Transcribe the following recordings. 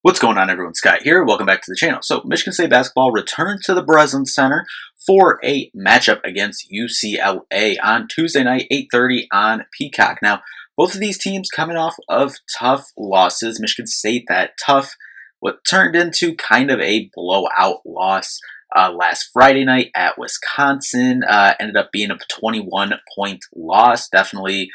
What's going on, everyone? Scott here. Welcome back to the channel. So, Michigan State basketball returned to the Breslin Center for a matchup against UCLA on Tuesday night, 8:30 on Peacock. Now, both of these teams coming off of tough losses. Michigan State, that tough, what turned into kind of a blowout loss last Friday night at Wisconsin. Ended up being a 21-point loss. Definitely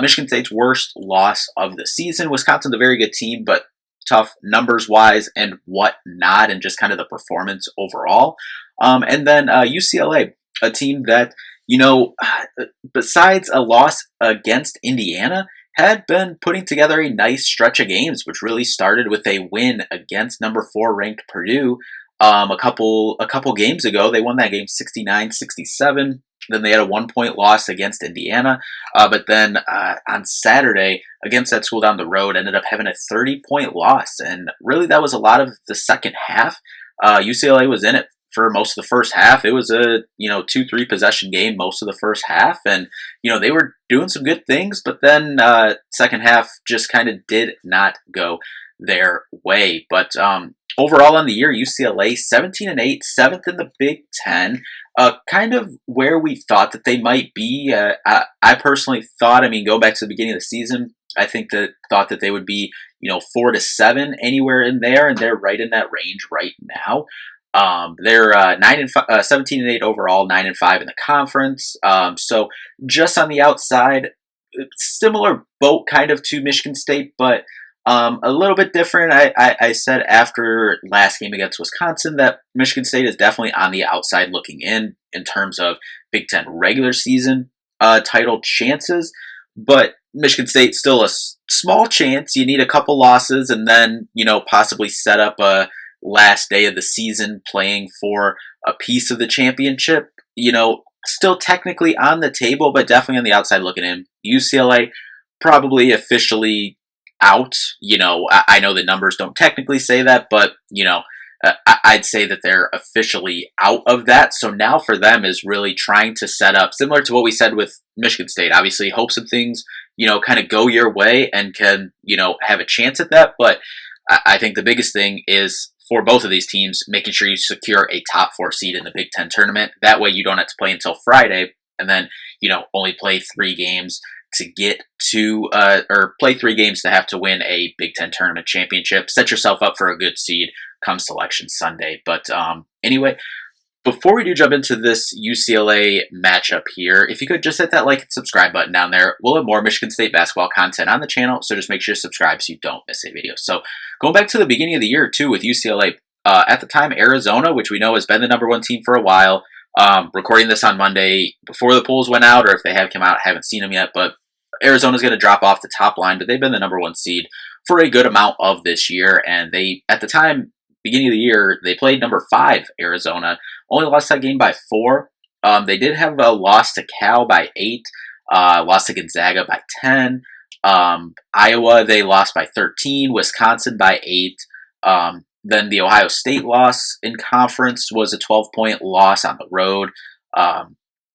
Michigan State's worst loss of the season. Wisconsin's a very good team, but tough numbers wise and whatnot, and just kind of the performance overall. And then UCLA, a team that, besides a loss against Indiana, had been putting together a nice stretch of games, which really started with a win against number 4 ranked Purdue a couple games ago. They won that game 69-67. Then they had a 1-point loss against Indiana. But then on Saturday, against that school down the road, ended up having a 30-point loss. And really, that was a lot of the second half. UCLA was in it for most of the first half. It was a 2-3 possession game most of the first half. And, they were doing some good things. But then second half just kind of did not go their way. But overall on the year, UCLA 17-8, 7th in the Big Ten. Kind of where we thought that they might be. I personally thought, going back to the beginning of the season, I thought that they would be, 4-7, anywhere in there, and they're right in that range right now. They're 17-8 overall, 9-5 in the conference. So just on the outside, similar boat kind of to Michigan State, but a little bit different. I said after last game against Wisconsin that Michigan State is definitely on the outside looking in terms of Big Ten regular season title chances, but Michigan State still a small chance. You need a couple losses and then, possibly set up a last day of the season playing for a piece of the championship. Still technically on the table, but definitely on the outside looking in. UCLA probably officially out. I know the numbers don't technically say that, but I'd say that they're officially out of that. So now for them is really trying to set up, similar to what we said with Michigan State, obviously hopes of things kind of go your way and can have a chance at that. But I think the biggest thing is for both of these teams making sure you secure a top 4 seed in the Big Ten tournament. That way you don't have to play until Friday and then only play 3 games to get to, or play 3 games to have to win a Big Ten tournament championship. Set yourself up for a good seed come Selection Sunday. But anyway, before we do jump into this UCLA matchup here, if you could just hit that like and subscribe button down there. We'll have more Michigan State basketball content on the channel, so just make sure to subscribe so you don't miss a video. So going back to the beginning of the year too with UCLA, at the time Arizona, which we know has been the number 1 team for a while, recording this on Monday before the polls went out, or if they have come out, haven't seen them yet, but Arizona's going to drop off the top line, but they've been the number 1 seed for a good amount of this year. And they, at the time, beginning of the year, they played number 5 Arizona, only lost that game by 4. They did have a loss to Cal by 8, lost to Gonzaga by 10. Iowa, they lost by 13. Wisconsin by 8. Then the Ohio State loss in conference was a 12-point loss on the road.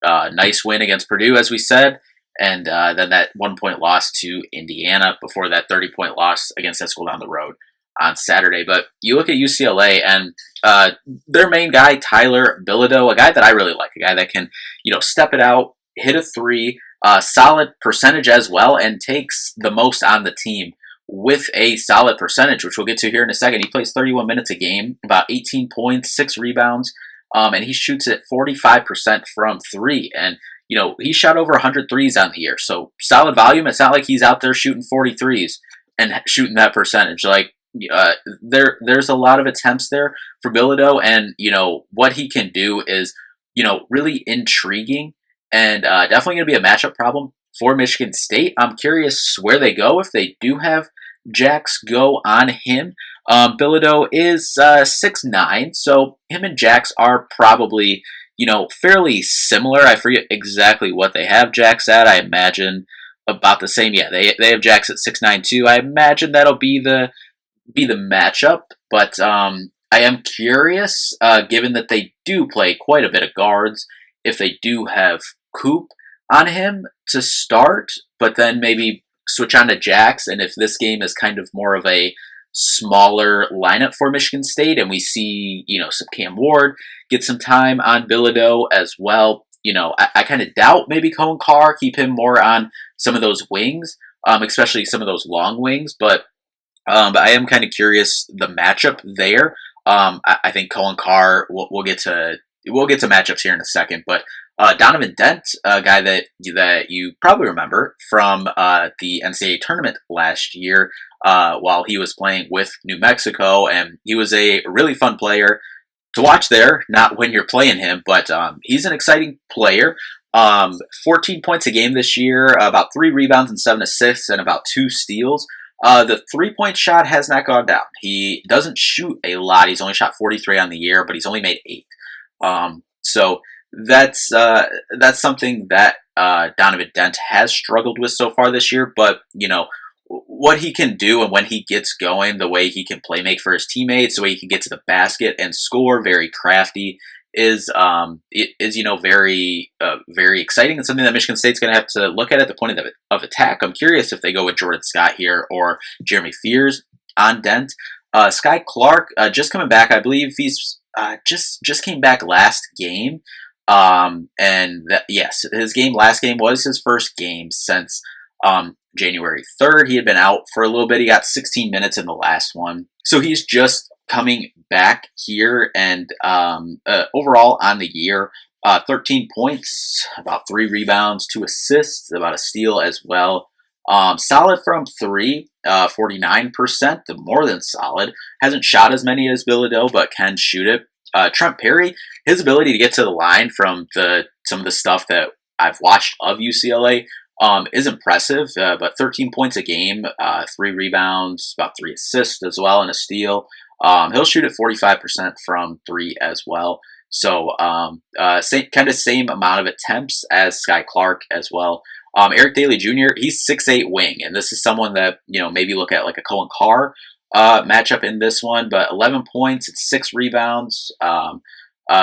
Nice win against Purdue, as we said. And then that 1-point loss to Indiana before that 30-point loss against that school down the road on Saturday. But you look at UCLA and their main guy, Tyler Bilodeau, a guy that I really like, a guy that can, step it out, hit a 3, solid percentage as well, and takes the most on the team with a solid percentage, which we'll get to here in a second. He plays 31 minutes a game, about 18 points, 6 rebounds, and he shoots at 45% from 3. And he shot over 100 threes on the year, so solid volume. It's not like he's out there shooting 40 threes and shooting that percentage. Like, there's a lot of attempts there for Bilodeau, and what he can do is really intriguing, and definitely going to be a matchup problem for Michigan State. I'm curious where they go if they do have Jax go on him. Bilodeau is 6'9", so him and Jax are probably fairly similar. I forget exactly what they have Jax at. I imagine about the same. Yeah, they have Jax at 6'9" too. I imagine that'll be the matchup, but I am curious, given that they do play quite a bit of guards, if they do have Coop on him to start, but then maybe switch on to Jax, and if this game is kind of more of a smaller lineup for Michigan State, and we see, some Cam Ward get some time on Bilodeau as well. I kind of doubt maybe Cohen Carr, keep him more on some of those wings, especially some of those long wings, but I am kind of curious the matchup there. I think Cohen Carr. We'll get to matchups here in a second, but Donovan Dent, a guy that you probably remember from the NCAA tournament last year, while he was playing with New Mexico, and he was a really fun player to watch there. Not when you're playing him, but he's an exciting player. 14 points a game this year, about 3 rebounds and 7 assists, and about 2 steals. The 3-point shot has not gone down. He doesn't shoot a lot. He's only shot 43 on the year, but he's only made 8. So that's something that Donovan Dent has struggled with so far this year. But what he can do, and when he gets going, the way he can play make for his teammates, the way he can get to the basket and score, very crafty, is very very exciting, and something that Michigan State's going to have to look at the point of attack. I'm curious if they go with Jordan Scott here or Jeremy Fears on Dent. Sky Clark, just coming back, I believe he's just came back last game, yes, his last game was his first game since January 3rd. He had been out for a little bit. He got 16 minutes in the last one, so he's just coming back here, and overall on the year, 13 points, about 3 rebounds, 2 assists, about a steal as well. Solid from 3, 49%, more than solid. Hasn't shot as many as Bilodeau, but can shoot it. Trent Perry, his ability to get to the line from some of the stuff that I've watched of UCLA is impressive, but 13 points a game, 3 rebounds, about 3 assists as well, and a steal. He'll shoot at 45% from 3 as well. So same amount of attempts as Sky Clark as well. Eric Daly Jr., he's 6'8" wing, and this is someone that, maybe look at like a Cohen Carr matchup in this one, but 11 points, it's 6 rebounds.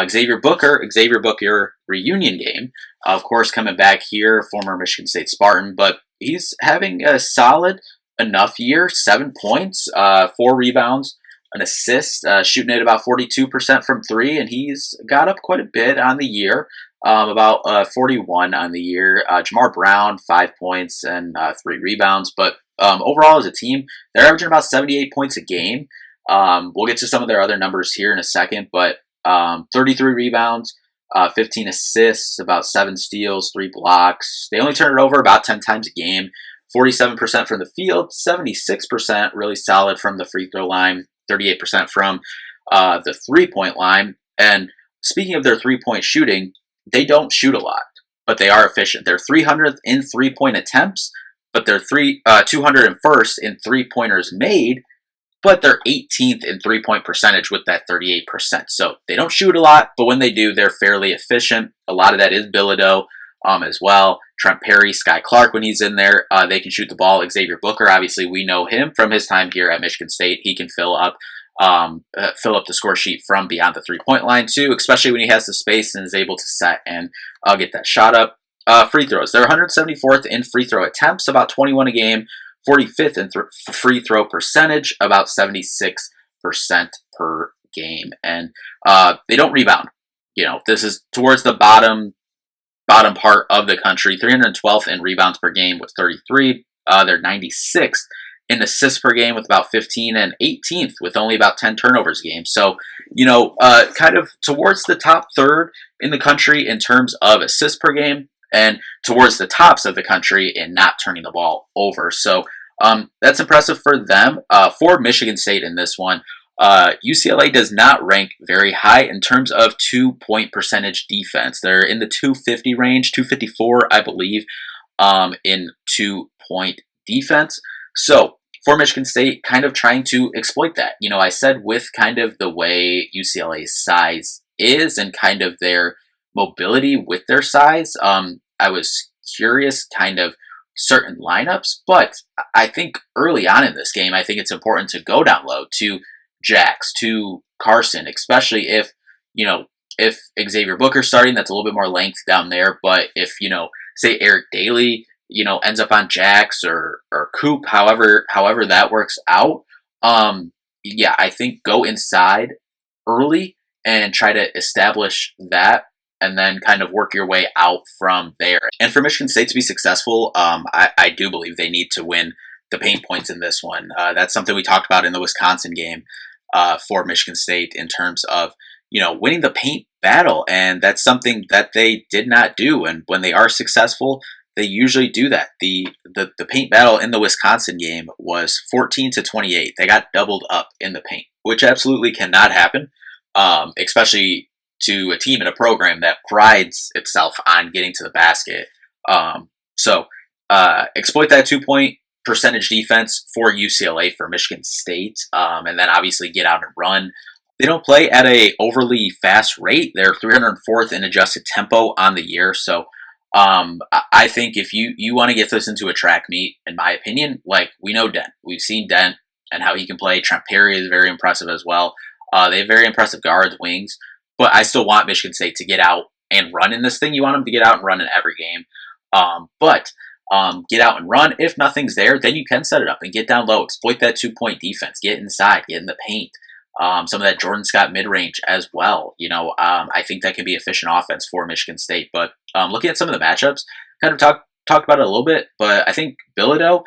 Xavier Booker reunion game, of course, coming back here, former Michigan State Spartan, but he's having a solid enough year, 7 points, 4 rebounds, an assist, shooting at about 42% from 3, and he's got up quite a bit on the year, about 41 on the year. Jamar Brown, 5 points and 3 rebounds, but overall as a team, they're averaging about 78 points a game. We'll get to some of their other numbers here in a second, but 33 rebounds, 15 assists, about 7 steals, 3 blocks. They only turn it over about 10 times a game. 47% from the field, 76% really solid from the free throw line, 38% from the 3-point line. And speaking of their 3-point shooting, they don't shoot a lot, but they are efficient. They're 300th in 3-point attempts, but they're 201st in 3-pointers made, but they're 18th in 3-point percentage with that 38%. So they don't shoot a lot, but when they do, they're fairly efficient. A lot of that is Bilodeau as well. Trent Perry, Sky Clark, when he's in there, they can shoot the ball. Xavier Booker, obviously, we know him from his time here at Michigan State. He can fill up the score sheet from beyond the 3-point line too, especially when he has the space and is able to set and get that shot up. Free throws, they're 174th in free throw attempts, about 21 a game, 45th in free throw percentage, about 76% per game, and they don't rebound. This is towards the bottom part of the country. 312th in rebounds per game with 33. They're 96th in assists per game with about 15, and 18th with only about 10 turnovers a game. So, kind of towards the top third in the country in terms of assists per game, and towards the tops of the country in not turning the ball over. So that's impressive for them. For Michigan State in this one, UCLA does not rank very high in terms of 2-point percentage defense. They're in the 250 range, 254, I believe, in 2-point defense. So for Michigan State, kind of trying to exploit that. I said with kind of the way UCLA's size is and kind of their mobility with their size, I was curious kind of certain lineups, but I think early on in this game, I think it's important to go down low to Jax, to Carson, especially if Xavier Booker's starting, that's a little bit more length down there. But if, say Eric Daly, ends up on Jax or Coop, however that works out, Yeah, I think go inside early and try to establish that and then kind of work your way out from there. And for Michigan State to be successful, I do believe they need to win the paint points in this one. That's something we talked about in the Wisconsin game for Michigan State in terms of winning the paint battle, and that's something that they did not do. And when they are successful, they usually do that. The paint battle in the Wisconsin game was 14-28. They got doubled up in the paint, which absolutely cannot happen, especially to a team and a program that prides itself on getting to the basket. So exploit that 2-point percentage defense for UCLA for Michigan State, and then obviously get out and run. They don't play at a overly fast rate. They're 304th in adjusted tempo on the year. So I think if you want to get this into a track meet, in my opinion, like we know Dent. We've seen Dent and how he can play. Trent Perry is very impressive as well. They have very impressive guards, wings. But I still want Michigan State to get out and run in this thing. You want them to get out and run in every game. But get out and run. If nothing's there, then you can set it up and get down low. Exploit that 2-point defense. Get inside. Get in the paint. Some of that Jordan Scott mid-range as well. I think that can be efficient offense for Michigan State. But looking at some of the matchups, kind of talked about it a little bit, but I think Bilodeau,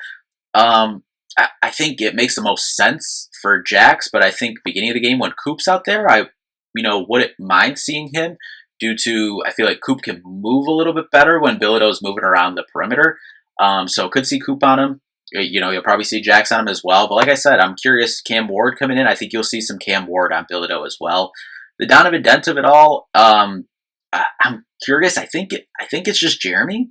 I think it makes the most sense for Jax, but I think beginning of the game when Coop's out there, I wouldn't mind seeing him due to, I feel like Coop can move a little bit better when Bilodeau's moving around the perimeter. So could see Coop on him. You'll probably see Jax on him as well. But like I said, I'm curious, Cam Ward coming in, I think you'll see some Cam Ward on Bilodeau as well. The Donovan Dent of it all, I'm curious. I think it's just Jeremy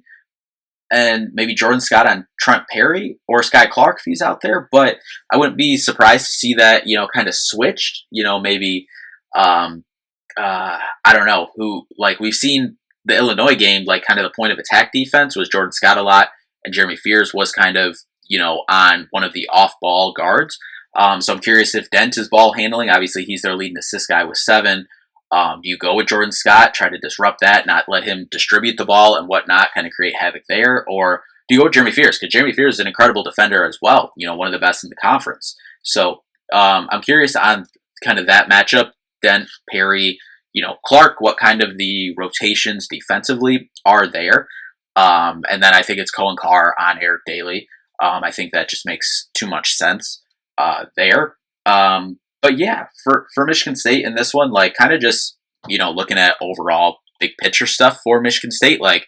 and maybe Jordan Scott on Trent Perry or Sky Clark if he's out there. But I wouldn't be surprised to see that, kind of switched, maybe, I don't know who, like we've seen the Illinois game, like kind of the point of attack defense was Jordan Scott a lot, and Jeremy Fears was kind of, on one of the off-ball guards. So I'm curious if Dent is ball handling. Obviously, he's their leading assist guy with 7. Do you go with Jordan Scott, try to disrupt that, not let him distribute the ball and whatnot, kind of create havoc there? Or do you go with Jeremy Fears? Because Jeremy Fears is an incredible defender as well, one of the best in the conference. So I'm curious on kind of that matchup. Dent, Perry, Clark, what kind of the rotations defensively are there? And then I think it's Cohen Carr on Eric Daly. I think that just makes too much sense there. But yeah, for Michigan State in this one, like kind of just, looking at overall big picture stuff for Michigan State, like,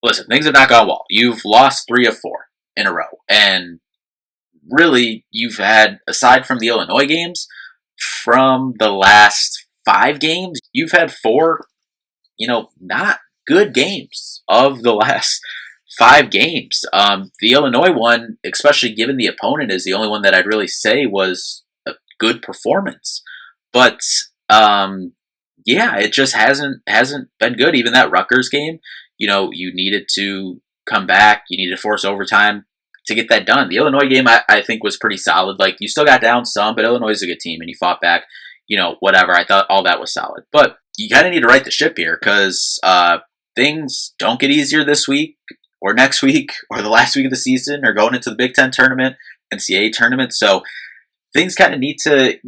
listen, things have not gone well. You've lost 3 of 4 in a row. And really, you've had, aside from the Illinois games, from the last 5 games, you've had 4, not good games of the last 5 games. The Illinois one, especially given the opponent, is the only one that I'd really say was a good performance. But yeah, it just hasn't been good. Even that Rutgers game, you needed to come back, you needed to force overtime to get that done. The Illinois game, I think, was pretty solid. Like, you still got down some, but Illinois is a good team, and you fought back. Whatever. I thought all that was solid. But you kind of need to right the ship here because things don't get easier this week or next week or the last week of the season or going into the Big Ten tournament, NCAA tournament. So things kind of the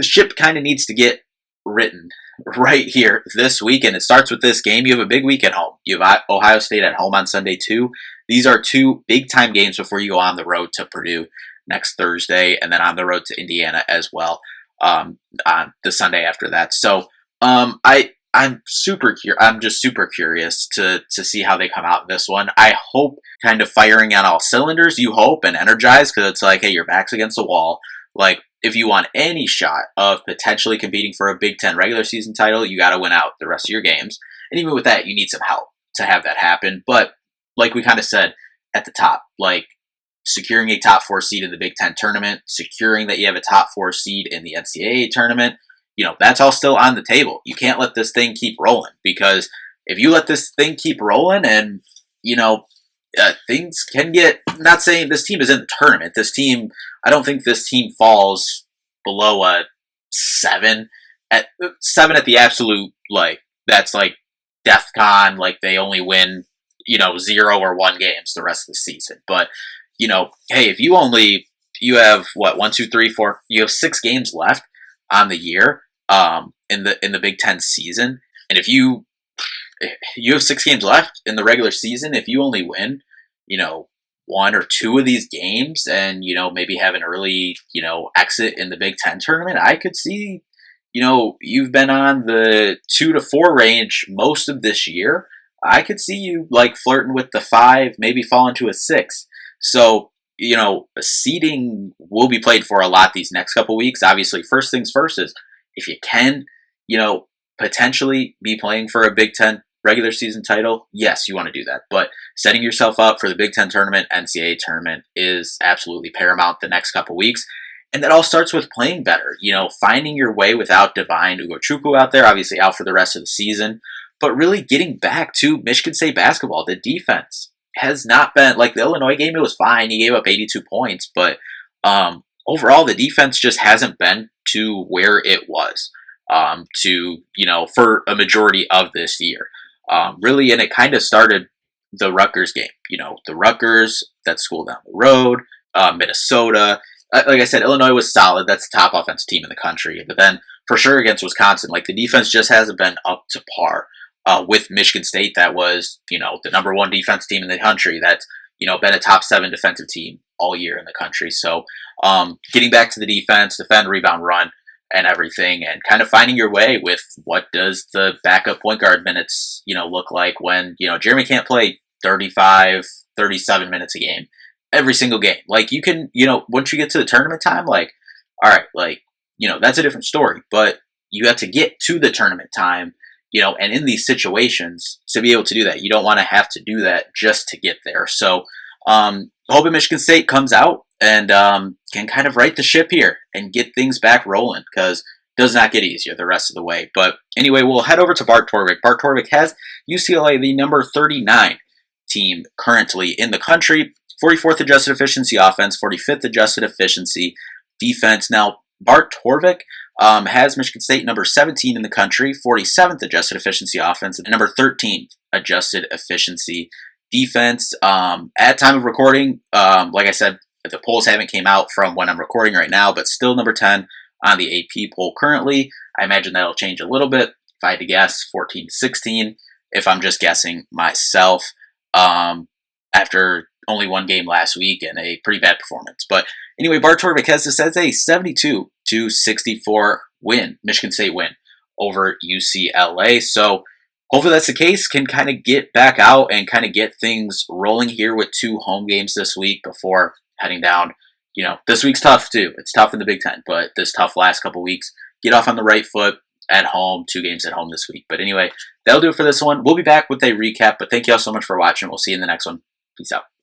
ship kind of needs to get written right here this week. And it starts with this game. You have a big week at home. You have Ohio State at home on Sunday too. These are 2 big time games before you go on the road to Purdue next Thursday and then on the road to Indiana as well on the Sunday after that. So I'm just super curious to see how they come out in this one. I hope kind of firing on all cylinders. You hope and energize because it's like, hey, your back's against the wall. Like, if you want any shot of potentially competing for a Big Ten regular season title, you got to win out the rest of your games. And even with that, you need some help to have that happen. But like we kind of said at the top, like securing a top 4 seed in the Big Ten tournament, securing that you have a top 4 seed in the NCAA tournament, that's all still on the table. You can't let this thing keep rolling because if you let this thing keep rolling and, things can get, I'm not saying this team is in the tournament. I don't think this team falls below a 7 at the absolute, like, that's like DEFCON, like they only win, 0 or 1 games the rest of the season. But, hey, if you only you have what, 1, 2, 3, 4. You have 6 games left on the year in the Big Ten season, and if you have 6 games left in the regular season, if you only win, you know, 1 or 2 of these games, and maybe have an early exit in the Big Ten tournament, I could see you've been on the 2 to 4 range most of this year. I could see you like flirting with the 5, maybe falling to a 6. So, seeding will be played for a lot these next couple weeks. Obviously, first things first is if you can, you know, potentially be playing for a Big Ten regular season title, yes, you want to do that. But setting yourself up for the Big Ten tournament, NCAA tournament is absolutely paramount the next couple weeks. And that all starts with playing better, finding your way without Divine Ugochukwu out there, obviously out for the rest of the season, but really getting back to Michigan State basketball. The defense has not been, like the Illinois game, it was fine. He gave up 82 points, but overall, the defense just hasn't been to where it was for a majority of this year. Really, and it kind of started the Rutgers game. The Rutgers, that school down the road, Minnesota. Like I said, Illinois was solid. That's the top offensive team in the country. But then, for sure, against Wisconsin, like the defense just hasn't been up to par with Michigan State. That was, the #1 defense team in the country. That's, been a top 7 defensive team all year in the country. So, getting back to the defense, defend, rebound, run, and everything, and kind of finding your way with what does the backup point guard minutes, look like when, Jeremy can't play 35, 37 minutes a game every single game. Like you can, once you get to the tournament time, like, all right, like, that's a different story, but you have to get to the tournament time, and in these situations to be able to do that, you don't want to have to do that just to get there. So, hoping Michigan State comes out and can kind of right the ship here and get things back rolling, because it does not get easier the rest of the way. But anyway, we'll head over to Bart Torvik. Bart Torvik has UCLA, the number 39 team currently in the country. 44th adjusted efficiency offense, 45th adjusted efficiency defense. Now, Bart Torvik has Michigan State number 17 in the country, 47th adjusted efficiency offense, and number 13th adjusted efficiency defense. At time of recording, like I said, the polls haven't came out from when I'm recording right now, but still number 10 on the AP poll currently. I imagine that'll change a little bit. If I had to guess, 14 to 16, if I'm just guessing myself, after only one game last week and a pretty bad performance. But anyway, Bart Torvik has this as a 72-64 win, Michigan State win over UCLA. So hopefully that's the case, can kind of get back out and kind of get things rolling here with 2 home games this week before heading down. This week's tough too. It's tough in the Big Ten, but this tough last couple weeks. Get off on the right foot at home, 2 games at home this week. But anyway, that'll do it for this one. We'll be back with a recap, but thank you all so much for watching. We'll see you in the next one. Peace out.